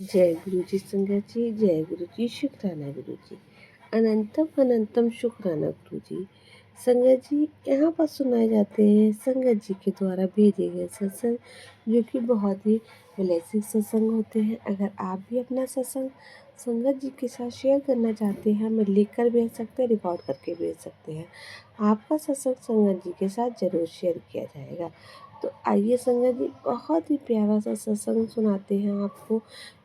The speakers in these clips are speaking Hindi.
जय गुरु जी संगत जी, जय गुरु जी, शुक्राना गुरु जी। अनंतम अनंतम शुक्राना गुरु जी। संगत जी, यहाँ पर सुनाए जाते हैं संगत जी के द्वारा भेजे गए सत्संग, जो कि बहुत ही ब्लेसिंग सत्संग होते हैं। अगर आप भी अपना सत्संग संगत जी के साथ शेयर करना चाहते हैं, हमें लिख कर भेज सकते हैं, रिकॉर्ड करके भेज सकते हैं। आपका सत्संग संगत जी के साथ जरूर शेयर किया जाएगा। तो आइए संगत जी, बहुत ही प्यारा सा सत्संग सुनाते हैं आपको,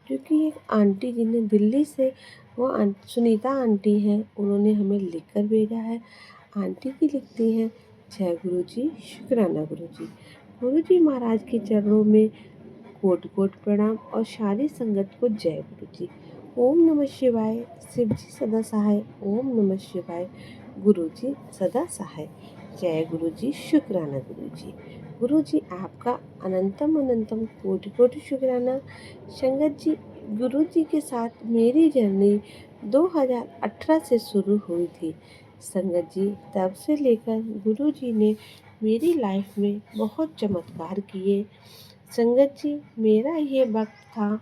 क्योंकि एक आंटी जिन्हें दिल्ली से वो सुनीता आंटी हैं, उन्होंने हमें लिख कर भेजा है। आंटी की लिखती हैं, जय गुरु जी, शुक्राना गुरु जी। गुरु जी महाराज के चरणों में कोटि कोटि प्रणाम और सारी संगत को जय गुरु जी। ओम नमः शिवाय। शिव जी सदा सहाय। ओम नमः शिवाय। गुरु जी सदा सहाय। जय गुरु जी, शुक्राना गुरु जी। गुरु जी आपका अनंतम अनंतम कोटि कोटि शुक्राना। संगत जी, गुरु जी के साथ मेरी जर्नी 2018 से शुरू हुई थी। संगत जी, तब से लेकर गुरु जी ने मेरी लाइफ में बहुत चमत्कार किए। संगत जी, मेरा ये वक्त था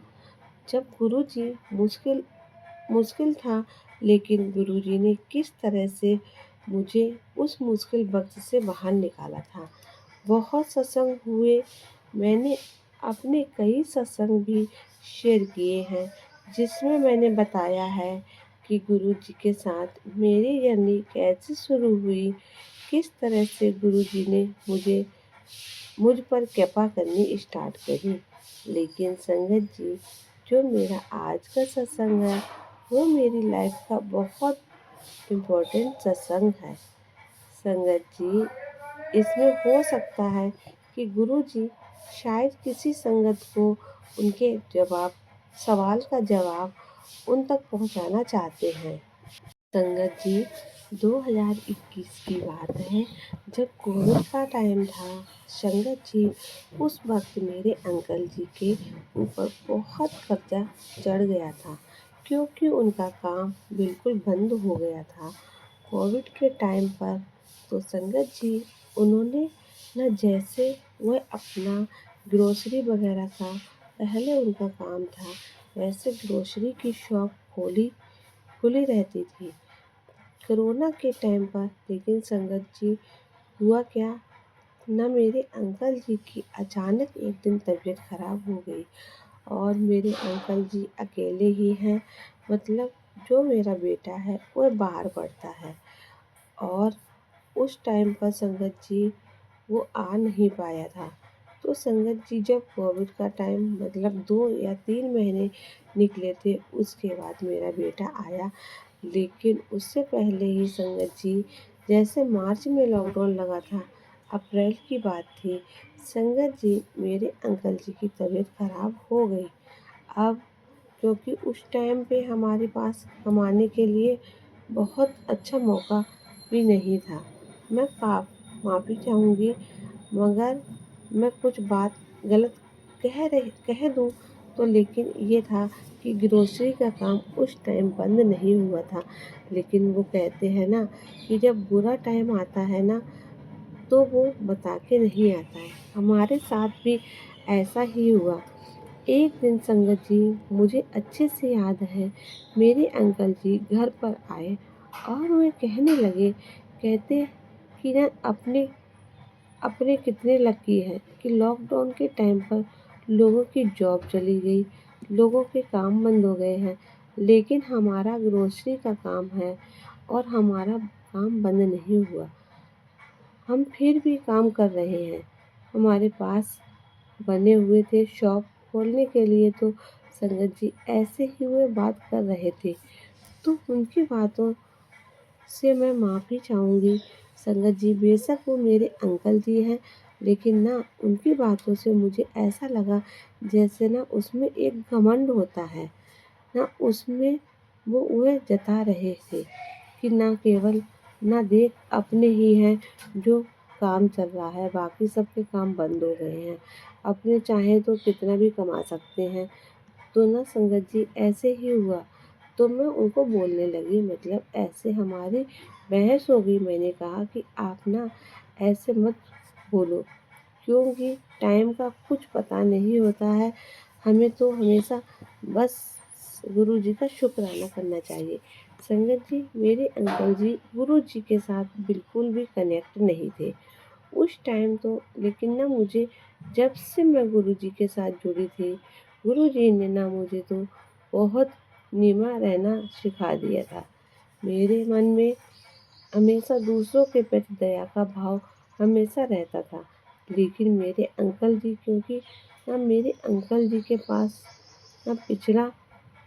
जब गुरु जी मुश्किल मुश्किल था, लेकिन गुरु जी ने किस तरह से मुझे उस मुश्किल वक्त से बाहर निकाला था। बहुत सत्संग हुए, मैंने अपने कई सत्संग भी शेयर किए हैं, जिसमें मैंने बताया है कि गुरु जी के साथ मेरी जर्नी कैसे शुरू हुई, किस तरह से गुरु जी ने मुझ पर कृपा करनी स्टार्ट करी। लेकिन संगत जी, जो मेरा आज का सत्संग है, वो मेरी लाइफ का बहुत इम्पोर्टेंट सत्संग है। संगत जी, इसमें हो सकता है कि गुरु जी शायद किसी संगत को उनके सवाल का जवाब उन तक पहुंचाना चाहते हैं। संगत जी, 2021 की बात है, जब कोविड का टाइम था। संगत जी, उस वक्त मेरे अंकल जी के ऊपर बहुत कर्जा चढ़ गया था, क्योंकि उनका काम बिल्कुल बंद हो गया था कोविड के टाइम पर। तो संगत जी, उन्होंने न जैसे वह अपना ग्रोसरी वगैरह का पहले उनका काम था, वैसे ग्रोसरी की शॉप खुली रहती थी कोरोना के टाइम पर। लेकिन संगत जी, हुआ क्या, न मेरे अंकल जी की अचानक एक दिन तबीयत खराब हो गई, और मेरे अंकल जी अकेले ही हैं। मतलब जो मेरा बेटा है वह बाहर पढ़ता है, और उस टाइम पर संगत जी वो आ नहीं पाया था। तो संगत जी, जब कोविड का टाइम मतलब 2 या 3 महीने निकले थे, उसके बाद मेरा बेटा आया। लेकिन उससे पहले ही संगत जी, जैसे मार्च में लॉकडाउन लगा था, अप्रैल की बात थी, संगत जी मेरे अंकल जी की तबीयत खराब हो गई। अब क्योंकि उस टाइम पे हमारे पास कमाने के लिए बहुत अच्छा मौका भी नहीं था। मैं माफ़ी चाहूँगी, मगर मैं कुछ बात गलत कह दूँ तो, लेकिन ये था कि ग्रोसरी का काम उस टाइम बंद नहीं हुआ था। लेकिन वो कहते हैं ना कि जब बुरा टाइम आता है ना, तो वो बता के नहीं आता है। हमारे साथ भी ऐसा ही हुआ। एक दिन संगत जी, मुझे अच्छे से याद है, मेरे अंकल जी घर पर आए और वे कहने लगे, कहते कि ना अपने अपने कितने लकी हैं कि लॉकडाउन के टाइम पर लोगों की जॉब चली गई, लोगों के काम बंद हो गए हैं, लेकिन हमारा ग्रोसरी का काम है और हमारा काम बंद नहीं हुआ। हम फिर भी काम कर रहे हैं। हमारे पास बने हुए थे शॉप खोलने के लिए। तो संगत जी ऐसे ही वे बात कर रहे थे, तो उनकी बातों से मैं माफ़ी चाहूँगी। संगत जी, बेशक वो मेरे अंकल जी हैं, लेकिन ना उनकी बातों से मुझे ऐसा लगा जैसे ना उसमें एक घमंड होता है, ना उसमें वह जता रहे थे कि ना केवल ना देख अपने ही हैं जो काम चल रहा है, बाकी सबके काम बंद हो गए हैं, अपने चाहे तो कितना भी कमा सकते हैं। तो ना संगत जी ऐसे ही हुआ। तो मैं उनको बोलने लगी, मतलब ऐसे हमारी बहस हो गई। मैंने कहा कि आप ना ऐसे मत बोलो, क्योंकि टाइम का कुछ पता नहीं होता है। हमें तो हमेशा बस गुरु जी का शुक्राना करना चाहिए। संगत जी, मेरे अंकल जी गुरु जी के साथ बिल्कुल भी कनेक्ट नहीं थे उस टाइम तो। लेकिन ना मुझे जब से मैं गुरु जी के साथ जुड़ी थी, गुरु जी ने ना मुझे तो बहुत नीमा रहना सिखा दिया था। मेरे मन में हमेशा दूसरों के प्रति दया का भाव हमेशा रहता था। लेकिन मेरे अंकल जी, क्योंकि ना मेरे अंकल जी के पास ना पिछला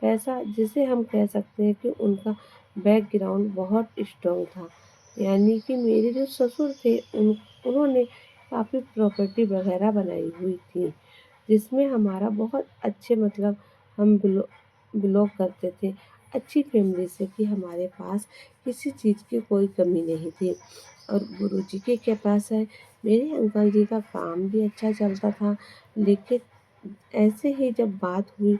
पैसा, जिसे हम कह सकते हैं कि उनका बैकग्राउंड बहुत स्ट्रॉन्ग था। यानी कि मेरे जो ससुर थे उन्होंने काफ़ी प्रॉपर्टी वगैरह बनाई हुई थी, जिसमें हमारा बहुत अच्छे मतलब हम बिलोंग करते थे अच्छी फैमिली से, कि हमारे पास किसी चीज़ की कोई कमी नहीं थी। और गुरुजी के क्या पास है, मेरे अंकल जी का काम भी अच्छा चलता था। लेकिन ऐसे ही जब बात हुई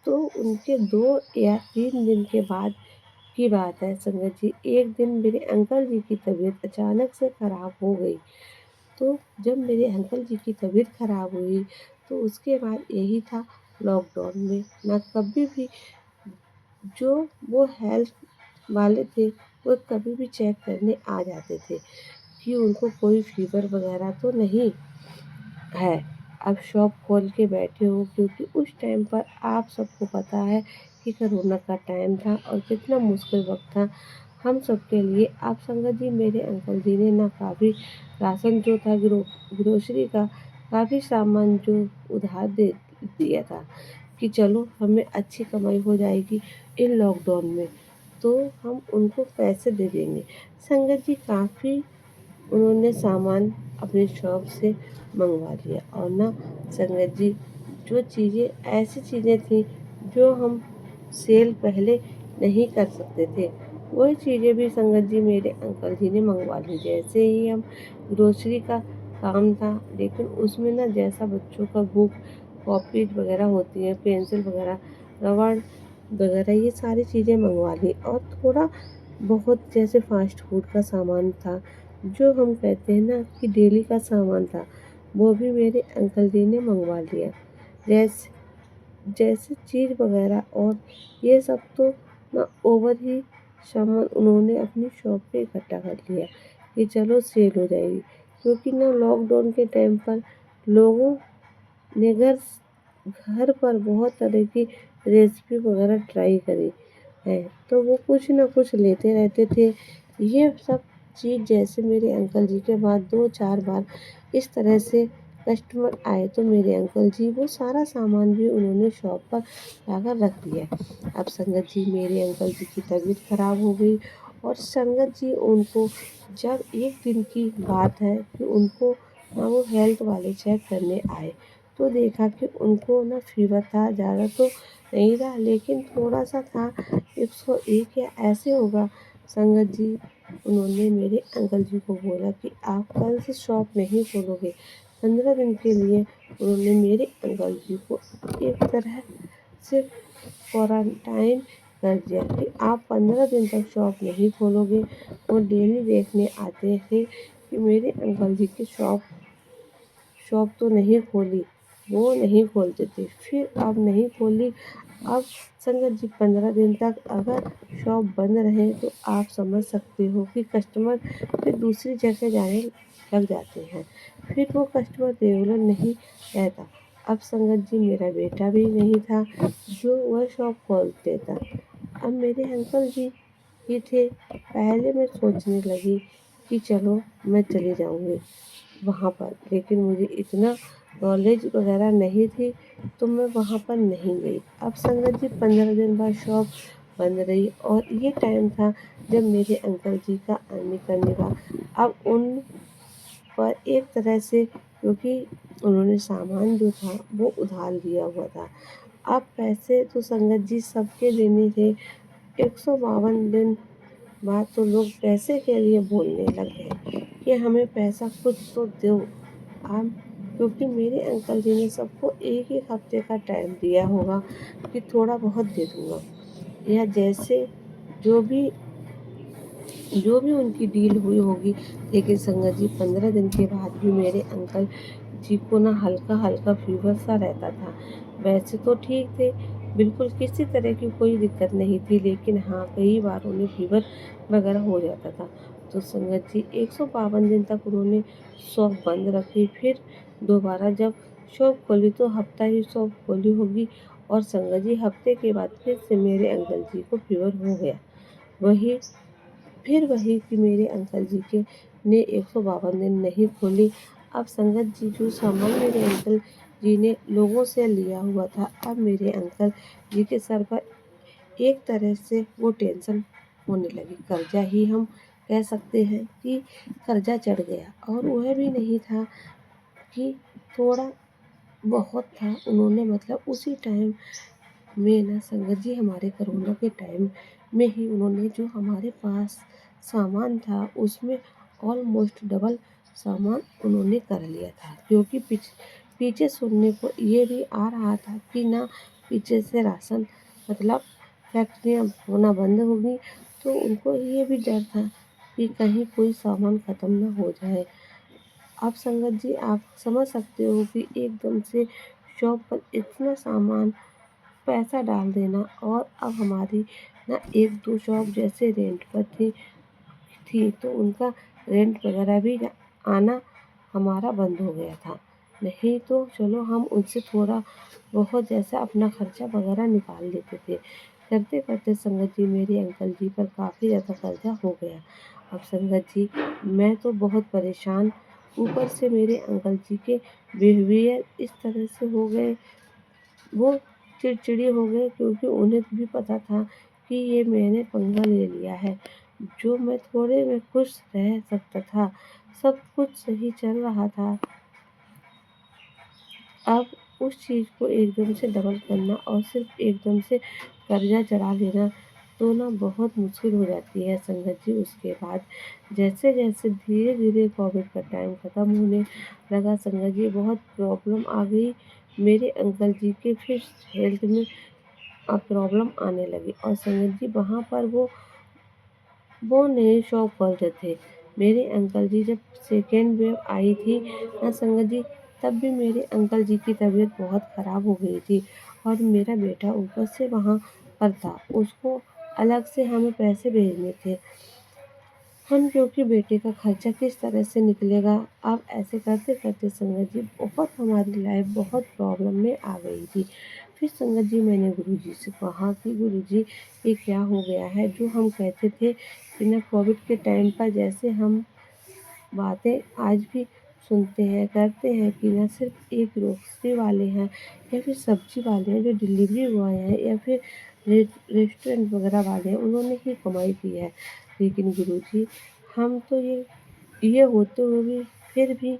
तो उनके 2 या 3 दिन के बाद की बात है संगत जी। एक दिन मेरे अंकल जी की तबीयत अचानक से खराब हो गई। तो जब मेरे अंकल जी की तबीयत खराब हुई तो उसके बाद यही था, लॉकडाउन में ना कभी भी जो वो हेल्थ वाले थे वो कभी भी चेक करने आ जाते थे कि उनको कोई फीवर वगैरह तो नहीं है। अब शॉप खोल के बैठे हो, क्योंकि उस टाइम पर आप सबको पता है कि कोरोना का टाइम था और कितना मुश्किल वक्त था हम सबके लिए। आप संगत जी, मेरे अंकल जी ने ना काफ़ी राशन जो था ग्रोसरी का काफ़ी सामान जो उधार दे दिया था, कि चलो हमें अच्छी कमाई हो जाएगी इन लॉकडाउन में, तो हम उनको पैसे दे देंगे। संगत जी, काफ़ी उन्होंने सामान अपनी शॉप से मंगवा लिया। और ना संगत जी, जो चीज़ें ऐसी चीज़ें थी जो हम सेल पहले नहीं कर सकते थे, वही चीज़ें भी संगत जी मेरे अंकल जी ने मंगवा ली। जैसे ही हम ग्रोसरी का काम था, लेकिन उसमें ना जैसा बच्चों का बुक कॉपी वगैरह होती है, पेंसिल वगैरह, रबड़ वगैरह, ये सारी चीज़ें मंगवा ली। और थोड़ा बहुत जैसे फास्ट फूड का सामान था, जो हम कहते हैं ना कि डेली का सामान था, वो भी मेरे अंकल जी ने मंगवा लिया। जैसे जैसे चीज़ वगैरह और ये सब तो ना ओवर ही सामान उन्होंने अपनी शॉप पे इकट्ठा कर लिया कि चलो सेल हो जाएगी। क्योंकि ना लॉकडाउन के टाइम पर लोगों ने घर पर बहुत तरह की रेसिपी वगैरह ट्राई करी है, तो वो कुछ ना कुछ लेते रहते थे। ये सब चीज़ जैसे मेरे अंकल जी के बाद 2-4 बार इस तरह से कस्टमर आए, तो मेरे अंकल जी वो सारा सामान भी उन्होंने शॉप पर लाकर रख दिया। अब संगत जी, मेरे अंकल जी की तबीयत खराब हो गई और संगत जी उनको, जब एक दिन की बात है कि उनको ना वो हेल्थ वाले चेक करने आए, तो देखा कि उनको ना फीवर था, ज़्यादा तो नहीं था लेकिन थोड़ा सा था, 101 या ऐसे होगा। संगत जी, उन्होंने मेरे अंकल जी को बोला कि आप कल से शॉप नहीं खोलोगे। 15 दिन के लिए उन्होंने मेरे अंकल जी को एक तरह से क्वारंटाइन कर दिया कि आप 15 दिन तक शॉप नहीं खोलोगे। वो डेली देखने आते थे कि मेरे अंकल जी की शॉप शॉप तो नहीं खोली, वो नहीं खोलते थे। फिर अब नहीं खोली। अब संगत जी, 15 दिन तक अगर शॉप बंद रहे तो आप समझ सकते हो कि कस्टमर फिर दूसरी जगह जाने लग जाते हैं, फिर वो कस्टमर रेगुलर नहीं रहता। अब संगत जी, मेरा बेटा भी नहीं था जो वह शॉप खोल देता। अब मेरे अंकल जी ही थे। पहले मैं सोचने लगी कि चलो मैं चली जाऊँगी वहाँ पर, लेकिन मुझे इतना नॉलेज वगैरह नहीं थी, तो मैं वहाँ पर नहीं गई। अब संगत जी, 15 दिन बाद शॉप बंद रही और ये टाइम था जब मेरे अंकल जी का आने करने का। अब उन पर एक तरह से, क्योंकि उन्होंने सामान जो था वो उधार लिया हुआ था। अब पैसे तो संगत जी सबके देने थे। 152 दिन बाद तो लोग पैसे के लिए बोलने लग गए कि हमें पैसा कुछ तो दो आप। क्योंकि मेरे अंकल जी ने सबको एक एक हफ्ते का टाइम दिया होगा कि थोड़ा बहुत दे दूँगा, या जैसे जो भी जो भी उनकी डील हुई होगी। लेकिन संगत जी, 15 दिन के बाद भी मेरे अंकल जी को ना हल्का हल्का फीवर सा रहता था। वैसे तो ठीक थे, बिल्कुल किसी तरह की कोई दिक्कत नहीं थी, लेकिन हाँ, कई बार उन्हें फीवर वगैरह हो जाता था। तो संगत जी 152 दिन तक उन्होंने शॉप बंद रखी। फिर दोबारा जब शॉप खोली तो हफ्ता ही शॉप खोली होगी, और संगत जी हफ्ते के बाद फिर से मेरे अंकल जी को फीवर हो गया। वही फिर वही कि मेरे अंकल जी के ने 152 दिन नहीं खोली। अब संगत जी जो सामान मेरे अंकल जी ने लोगों से लिया हुआ था, अब मेरे अंकल जी के सर पर एक तरह से वो टेंशन होने लगी। कर्जा ही हम कह सकते हैं कि कर्जा चढ़ गया, और वह भी नहीं था कि थोड़ा बहुत था। उन्होंने मतलब उसी टाइम में ना संगत जी हमारे कोरोना के टाइम में ही उन्होंने जो हमारे पास सामान था उसमें ऑलमोस्ट डबल सामान उन्होंने कर लिया था, क्योंकि पीछे सुनने को ये भी आ रहा था कि ना पीछे से राशन मतलब फैक्ट्रियाँ होना बंद होगी। तो उनको ये भी डर था कि कहीं कोई सामान ख़त्म ना हो जाए। अब संगत जी आप समझ सकते हो कि एकदम से शॉप पर इतना सामान पैसा डाल देना, और अब हमारी ना 1-2 शॉप जैसे रेंट पर थी तो उनका रेंट वगैरह भी आना हमारा बंद हो गया था। नहीं तो चलो हम उनसे थोड़ा बहुत जैसा अपना खर्चा वगैरह निकाल लेते थे। करते करते संगत जी मेरे अंकल जी पर काफ़ी ज़्यादा कर्जा हो गया। अब संगत जी मैं तो बहुत परेशान, ऊपर से मेरे अंकल जी के बिहेवियर इस तरह से हो गए, वो चिड़चिड़े हो गए, क्योंकि उन्हें भी पता था कि ये मैंने पंगा ले लिया है। जो मैं थोड़े में खुश रह सकता था, सब कुछ सही चल रहा था, अब उस चीज़ को एकदम से डबल करना और सिर्फ एकदम से कर्जा चढ़ा लेना तो ना बहुत मुश्किल हो जाती है संगत जी। उसके बाद जैसे जैसे धीरे धीरे कोविड का टाइम ख़त्म होने लगा संगत जी, बहुत प्रॉब्लम आ गई मेरे अंकल जी के। फिर हेल्थ में अब प्रॉब्लम आने लगी, और संगत जी वहाँ पर वो नए शॉप खोलते थे। मेरे अंकल जी जब सेकेंड वेव आई थी ना संगत जी, तब भी मेरे अंकल जी की तबीयत बहुत ख़राब हो गई थी, और मेरा बेटा ऊपर से वहाँ पर था, उसको अलग से हमें पैसे भेजने थे। हम क्योंकि बेटे का खर्चा किस तरह से निकलेगा। अब ऐसे करते करते संगत जी बहुत हमारी लाइफ बहुत प्रॉब्लम में आ गई थी। फिर संगत जी मैंने गुरुजी से कहा कि गुरुजी ये क्या हो गया है, जो हम कहते थे कि ना कोविड के टाइम पर जैसे हम बातें आज भी सुनते हैं करते हैं कि ना सिर्फ एक ग्रोसरी वाले हैं या फिर सब्जी वाले हैं, जो डिलीवरी बॉय हैं या फिर रेस्टोरेंट वगैरह वाले हैं, उन्होंने ही कमाई की है। लेकिन गुरुजी हम तो ये होते हुए भी फिर भी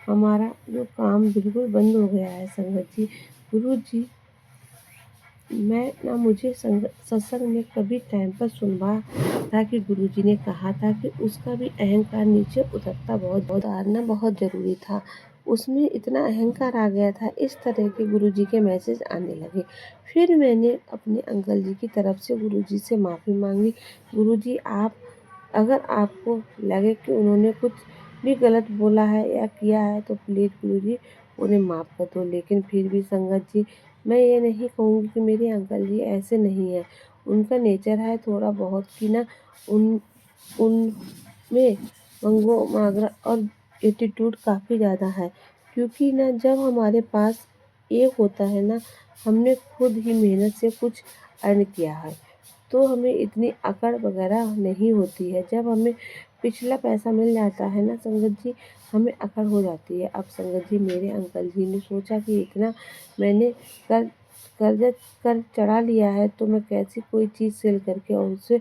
हमारा जो काम बिल्कुल बंद हो गया है संगत जी। गुरुजी मैं ना मुझे सत्संग में कभी टाइम पर सुनवा था कि गुरुजी ने कहा था कि उसका भी अहंकार नीचे उतरता बहुत उतारना बहुत ज़रूरी था। उसमें इतना अहंकार आ गया था, इस तरह के गुरुजी के मैसेज आने लगे। फिर मैंने अपने अंकल जी की तरफ से गुरुजी से माफ़ी मांगी। गुरुजी आप अगर आपको लगे कि उन्होंने कुछ भी गलत बोला है या किया है तो प्लीज़ गुरुजी उन्हें माफ़ कर दो। लेकिन फिर भी संगत जी मैं ये नहीं कहूँगी कि मेरे अंकल जी ऐसे नहीं हैं। उनका नेचर है थोड़ा बहुत कि ना उन उनमें मंगो मागरा और एटीट्यूड काफ़ी ज़्यादा है। क्योंकि ना जब हमारे पास एक होता है ना, हमने खुद ही मेहनत से कुछ अर्न किया है, तो हमें इतनी अकड़ वगैरह नहीं होती है। जब हमें पिछला पैसा मिल जाता है ना संगत जी, हमें अकड़ हो जाती है। अब संगत जी मेरे अंकल जी ने सोचा कि इतना मैंने कर कर्जा कर चढ़ा लिया है, तो मैं कैसे कोई चीज़ सेल करके और उससे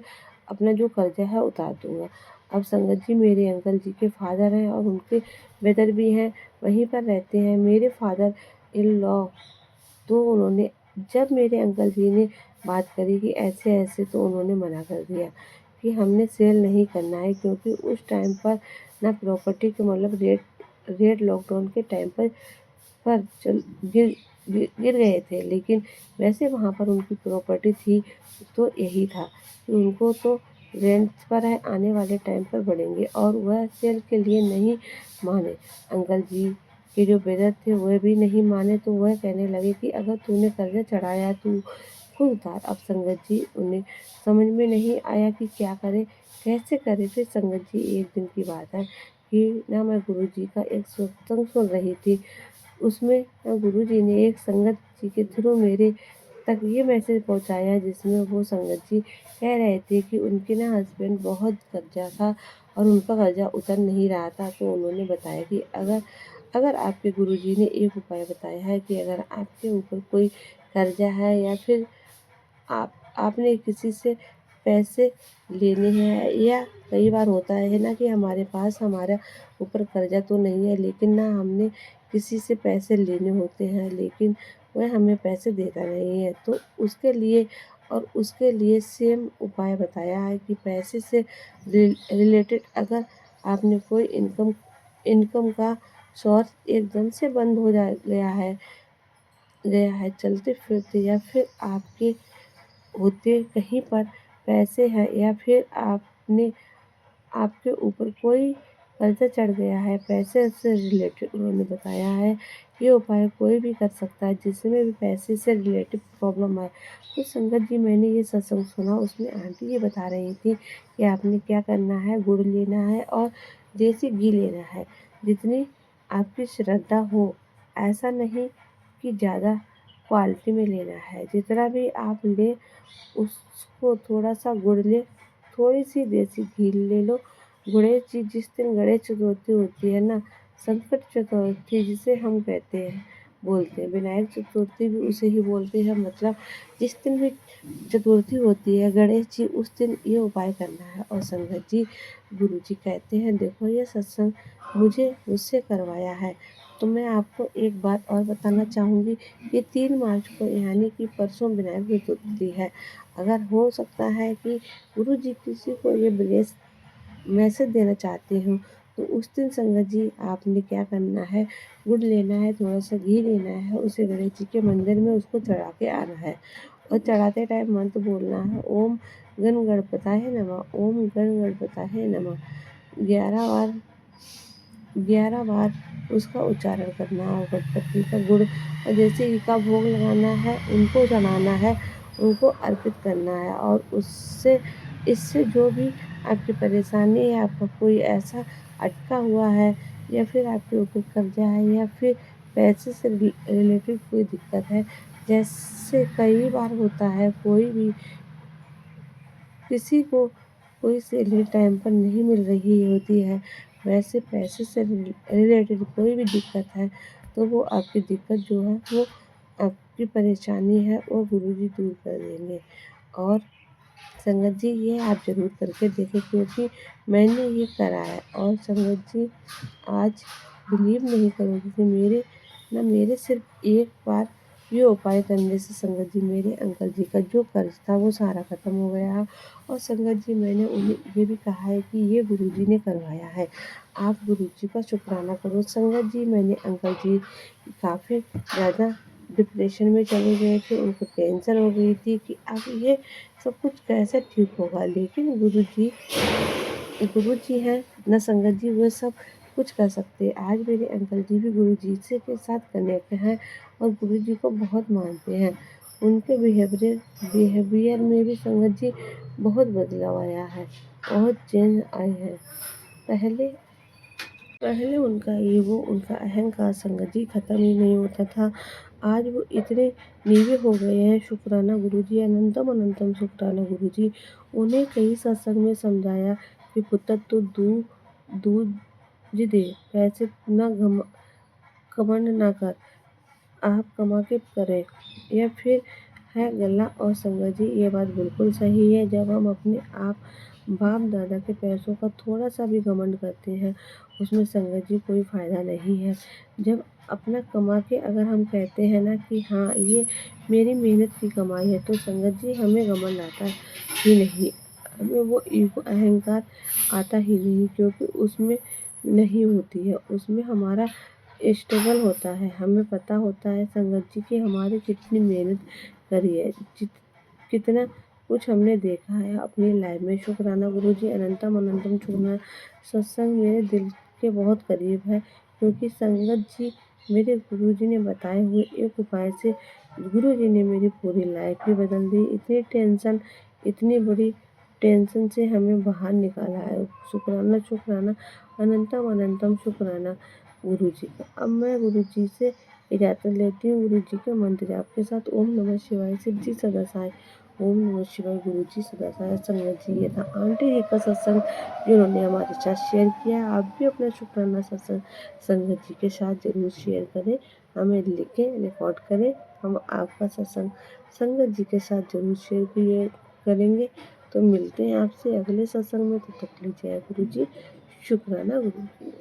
अपना जो कर्जा है उतार दूँगा। अब संगत जी मेरे अंकल जी के फादर हैं और उनके ब्रदर भी हैं, वहीं पर रहते हैं। मेरे फादर इन लॉ तो उन्होंने जब मेरे अंकल जी ने बात करी कि ऐसे-ऐसे, तो उन्होंने मना कर दिया कि हमने सेल नहीं करना है, क्योंकि उस टाइम पर ना प्रॉपर्टी के मतलब रेट रेट लॉकडाउन के टाइम पर चल गिर गए थे। लेकिन वैसे वहाँ पर उनकी प्रॉपर्टी थी, तो यही था कि उनको तो रेंट पर है, आने वाले टाइम पर बढ़ेंगे, और वह सेल के लिए नहीं माने। अंकल जी कि जो ब्रदर थे वह भी नहीं माने, तो वह कहने लगे कि अगर तूने कर्जा चढ़ाया तू खुद उतार। अब संगत जी उन्हें समझ में नहीं आया कि क्या करे, कैसे करे। फिर संगत जी एक दिन की बात है कि ना मैं गुरु जी का एक सत्संग सुन रही थी। उसमें गुरु जी ने एक संगत जी के थ्रू मेरे तक ये मैसेज पहुंचाया, जिसमें वो संगत जी कह रहे थे कि उनके ना हस्बैंड बहुत कर्जा था और उनका कर्जा उतर नहीं रहा था। तो उन्होंने बताया कि अगर अगर आपके गुरुजी ने एक उपाय बताया है कि अगर आपके ऊपर कोई कर्जा है या फिर आपने किसी से पैसे लेने हैं, या कई बार होता है ना कि हमारे पास हमारा ऊपर कर्जा तो नहीं है, लेकिन ना हमने किसी से पैसे लेने होते हैं, लेकिन वह हमें पैसे देता नहीं है, तो उसके लिए सेम उपाय बताया है कि पैसे से रिलेटेड अगर आपने कोई इनकम का सोर्स एकदम से बंद हो जा गया है चलते फिरते, या फिर आपके होते कहीं पर पैसे हैं, या फिर आपने आपके ऊपर कोई कर्जा चढ़ गया है पैसे से रिलेटेड, उन्होंने बताया है ये उपाय कोई भी कर सकता है जिसमें भी पैसे से रिलेटेड प्रॉब्लम है। तो संगत जी मैंने ये सत्संग सुना, उसमें आंटी ये बता रही थी कि आपने क्या करना है, गुड़ लेना है और देसी घी लेना है, जितनी आपकी श्रद्धा हो। ऐसा नहीं कि ज़्यादा क्वालिटी में लेना है, जितना भी आप ले उसको थोड़ा सा गुड़ ले, थोड़ी सी देसी घी ले लो। गणेश जी जिस दिन गणेश चतुर्थी होती है ना, संकट चतुर्थी जिसे हम कहते हैं बोलते हैं, विनायक चतुर्थी भी उसे ही बोलते हैं, मतलब जिस दिन भी चतुर्थी होती है गणेश जी उस दिन ये उपाय करना है। और संगत जी गुरु जी कहते हैं देखो ये सत्संग मुझसे करवाया है, तो मैं आपको एक बात और बताना चाहूँगी। ये 3 मार्च को यानी कि परसों विनायक चतुर्थी है। अगर हो सकता है कि गुरु जी किसी को ये मैसेज देना चाहते हो, तो उस दिन संगत जी आपने क्या करना है, गुड़ लेना है, थोड़ा सा घी लेना है, उसे गणेश जी के मंदिर में उसको चढ़ा के आना है। और चढ़ाते टाइम मंत्र बोलना है, ओम गण गणपताय नमः, ओम गण गणपताय नमः। 11 बार 11 बार उसका उच्चारण करना है। गणपति का गुड़ और जैसे घी का भोग लगाना है, उनको चढ़ाना है, उनको अर्पित करना है। और इससे जो भी आपकी परेशानी है, आपका कोई ऐसा अटका हुआ है, या फिर आपके ऊपर कर्जा है, या फिर पैसे से रिलेटेड कोई दिक्कत है, जैसे कई बार होता है कोई भी किसी को कोई सैलरी टाइम पर नहीं मिल रही होती है, वैसे पैसे से रिलेटेड कोई भी दिक्कत है, तो वो आपकी दिक्कत जो है वो आपकी परेशानी है वो गुरुजी दूर कर देंगे। और संगत जी ये आप ज़रूर करके देखें, क्योंकि मैंने ये करा है। और संगत जी आज बिलीव नहीं करोगे कि मेरे सिर्फ एक बार ये उपाय करने से संगत जी मेरे अंकल जी का जो कर्ज था वो सारा ख़त्म हो गया। और संगत जी मैंने उन्हें ये भी कहा है कि ये गुरुजी ने करवाया है, आप गुरुजी का शुक्राना करो। संगत जी मैंने अंकल जी काफ़ी ज़्यादा डिप्रेशन में चले गए थे, उनको टेंशन हो गई थी कि अब ये सब कुछ कैसे ठीक होगा, लेकिन गुरु जी हैं न संगत जी, वो सब कुछ कर सकते हैं। आज मेरे अंकल जी भी गुरु जी से के साथ कनेक्ट हैं और गुरु जी को बहुत मानते हैं। उनके बिहेवियर में भी संगत जी बहुत बदलाव आया है, बहुत चेंज आए हैं। पहले पहले उनका ईगो, उनका अहंकार संगत जी खत्म ही नहीं होता था। आज वो इतने नीवे हो गए हैं। शुक्राना गुरुजी, अनंतम अनंतम शुक्राना गुरुजी। उन्हें कई सत्संग में समझाया कि पुत्र तू दूध दे, पैसे ना घमंड ना कर, आप कमा के करें, या फिर है गला। और संगत जी ये बात बिल्कुल सही है, जब हम अपने आप बाप दादा के पैसों का थोड़ा सा भी घमंड करते हैं, उसमें संगत जी कोई फ़ायदा नहीं है। जब अपना कमा के अगर हम कहते हैं ना कि हाँ ये मेरी मेहनत की कमाई है, तो संगत जी हमें घमंड आता ही नहीं, हमें वो ईगो अहंकार आता ही नहीं, क्योंकि उसमें नहीं होती है। उसमें हमारा स्ट्रगल होता है, हमें पता होता है संगत जी कि हमारी कितनी मेहनत करी है, कितना कुछ हमने देखा है अपनी लाइफ में। शुक्राना गुरुजी, अनंतम अनंतम शुक्राना। सत्संग मेरे दिल के बहुत करीब है, क्योंकि संगत जी मेरे गुरुजी ने बताए हुए एक उपाय से गुरुजी ने मेरी पूरी लाइफ ही बदल दी। इतनी बड़ी टेंशन से हमें बाहर निकाला है। शुक्राना शुक्राना अनंतम अनंतम शुक्राना गुरुजी का। अब मैं गुरुजी से इजाज़त लेती हूँ गुरुजी के मंत्र जाप के साथ। ओम नमः शिवाय। शिव जी सदा सहाय। ओम नमः शिवाय। गुरुजी सदा सहाय। संगत जी ये था आंटी जी का सत्संग जिन्होंने हमारे साथ शेयर किया। आप भी अपना शुक्राना सत्संग संगत जी के साथ ज़रूर शेयर करें, हमें लिखें, रिकॉर्ड करें। हम आपका सत्संग संगत जी के साथ ज़रूर शेयर करेंगे। तो मिलते हैं आपसे अगले सत्संग में। तब तक के लिए जय गुरु जी। शुक्राना गुरु जी।